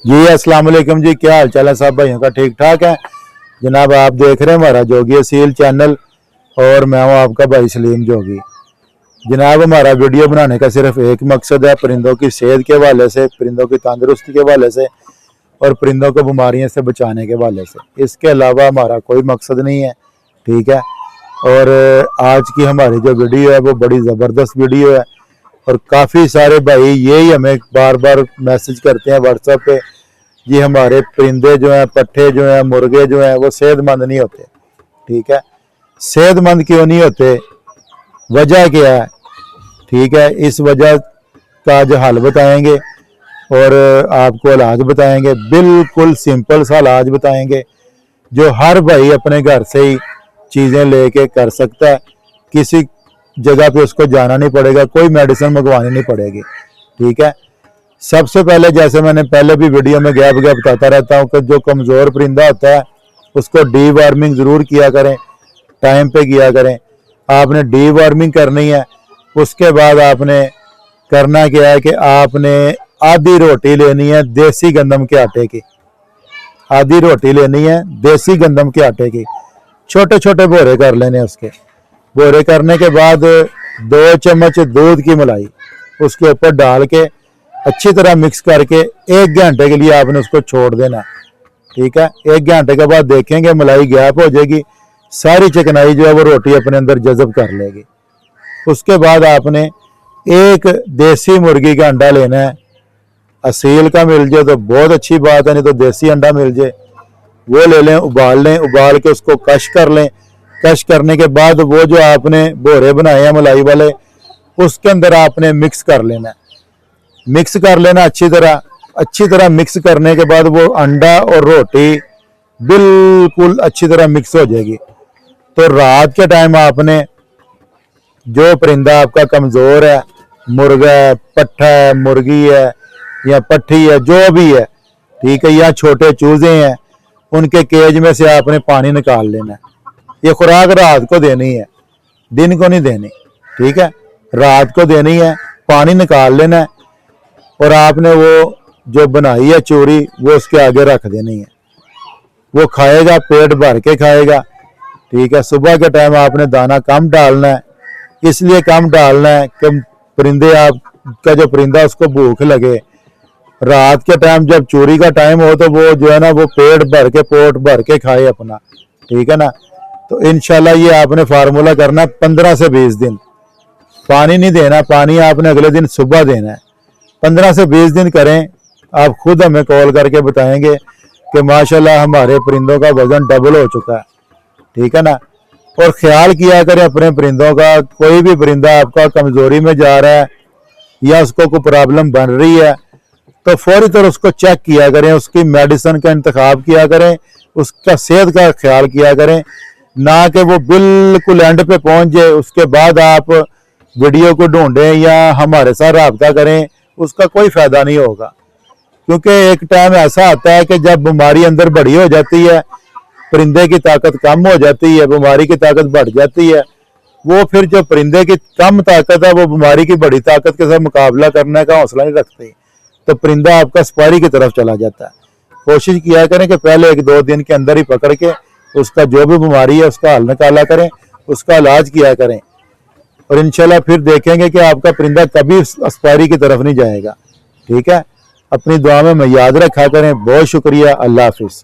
जी अस्सलाम वालेकुम जी, क्या हाल चाल है सब भाइयों का? ठीक ठाक है जनाब। आप देख रहे हैं हमारा जोगी असील चैनल और मैं हूं आपका भाई सलीम जोगी। जनाब हमारा वीडियो बनाने का सिर्फ एक मकसद है, परिंदों की सेहत के हवाले से, परिंदों की तंदुरुस्ती के हवाले से और परिंदों को बीमारियों से बचाने के हवाले से। इसके अलावा हमारा कोई मकसद नहीं है, ठीक है। और आज की हमारी जो वीडियो है वो बड़ी ज़बरदस्त वीडियो है और काफ़ी सारे भाई यही हमें बार बार मैसेज करते हैं व्हाट्सएप पे, जी हमारे परिंदे जो हैं, पट्ठे जो हैं, मुर्गे जो हैं वो सेहतमंद नहीं होते। ठीक है, सेहतमंद क्यों नहीं होते, वजह क्या है? ठीक है, इस वजह का जो हल बताएंगे और आपको इलाज बताएंगे, बिल्कुल सिंपल सा इलाज बताएंगे जो हर भाई अपने घर से ही चीज़ें लेके कर सकता है। किसी जगह पे उसको जाना नहीं पड़ेगा, कोई मेडिसिन मंगवानी नहीं पड़ेगी। ठीक है, सबसे पहले जैसे मैंने पहले भी वीडियो में गैप बताता रहता हूँ कि जो कमज़ोर परिंदा होता है उसको डी वार्मिंग ज़रूर किया करें, टाइम पे किया करें। आपने डी वार्मिंग करनी है, उसके बाद आपने करना क्या है कि आपने आधी रोटी लेनी है देसी गंदम के आटे की, आधी रोटी लेनी है देसी गंदम के आटे की, छोटे छोटे बोरे कर लेने। उसके बोरे करने के बाद 2 चम्मच दूध की मलाई उसके ऊपर डाल के अच्छी तरह मिक्स करके 1 घंटे के लिए आपने उसको छोड़ देना। ठीक है, 1 घंटे के बाद देखेंगे मलाई गैप हो जाएगी, सारी चिकनाई जो है वो रोटी अपने अंदर जज़ब कर लेगी। उसके बाद आपने एक देसी मुर्गी का अंडा लेना है, असील का मिल जाए तो बहुत अच्छी बात है, नहीं तो देसी अंडा मिल जाए वो ले लें, उबाल लें, उबाल के उसको कश कर लें। कश करने के बाद वो जो आपने बोरे बनाए हैं मलाई वाले उसके अंदर आपने मिक्स कर लेना है, मिक्स कर लेना अच्छी तरह मिक्स करने के बाद वो अंडा और रोटी बिल्कुल अच्छी तरह मिक्स हो जाएगी। तो रात के टाइम आपने जो परिंदा आपका कमज़ोर है, मुर्गा है, पट्ठा है, मुर्गी है या पट्ठी है, जो भी है, ठीक है, या छोटे चूजे हैं, उनके केज में से आपने पानी निकाल लेना है। ये खुराक रात को देनी है, दिन को नहीं देनी। ठीक है, रात को देनी है, पानी निकाल लेना है और आपने वो जो बनाई है चूरी वो उसके आगे रख देनी है। वो खाएगा, पेट भर के खाएगा। ठीक है, सुबह के टाइम आपने दाना कम डालना है, इसलिए कम डालना है कि परिंदे आपका जो परिंदा उसको भूख लगे। रात के टाइम जब चोरी का टाइम हो तो वो जो है ना वो पेट भर के, पोट भर के खाए अपना। ठीक है ना, तो इंशाल्लाह ये आपने फार्मूला करना 15 से 20 दिन। पानी नहीं देना, पानी आपने अगले दिन सुबह देना है। 15 से 20 दिन करें, आप खुद हमें कॉल करके बताएंगे कि माशाल्लाह हमारे परिंदों का वजन डबल हो चुका है। ठीक है ना, और ख्याल किया करें अपने परिंदों का। कोई भी परिंदा आपका कमजोरी में जा रहा है या उसको कोई प्रॉब्लम बन रही है तो फौरी तौर उसको चेक किया करें, उसकी मेडिसिन का इंतखाब किया करें, उसका सेहत का ख्याल किया करें, ना कि वो बिल्कुल एंड पे पहुंच जाए उसके बाद आप वीडियो को ढूंढें या हमारे साथ रब्ता करें, उसका कोई फायदा नहीं होगा। क्योंकि एक टाइम ऐसा आता है कि जब बीमारी अंदर बड़ी हो जाती है, परिंदे की ताकत कम हो जाती है, बीमारी की ताकत बढ़ जाती है, वो फिर जो परिंदे की कम ताकत है वो बीमारी की बड़ी ताकत के साथ मुकाबला करने का हौसला नहीं रखती, तो परिंदा आपका एक्सपायरी की तरफ चला जाता है। कोशिश किया करें कि पहले 1-2 दिन के अंदर ही पकड़ के उसका जो भी बीमारी है उसका हल निकाला करें, उसका इलाज किया करें और इंशाल्लाह फिर देखेंगे कि आपका परिंदा कभी एक्सपायरी की तरफ नहीं जाएगा। ठीक है, अपनी दुआ में याद रखा करें। बहुत शुक्रिया, अल्लाह हाफिज़।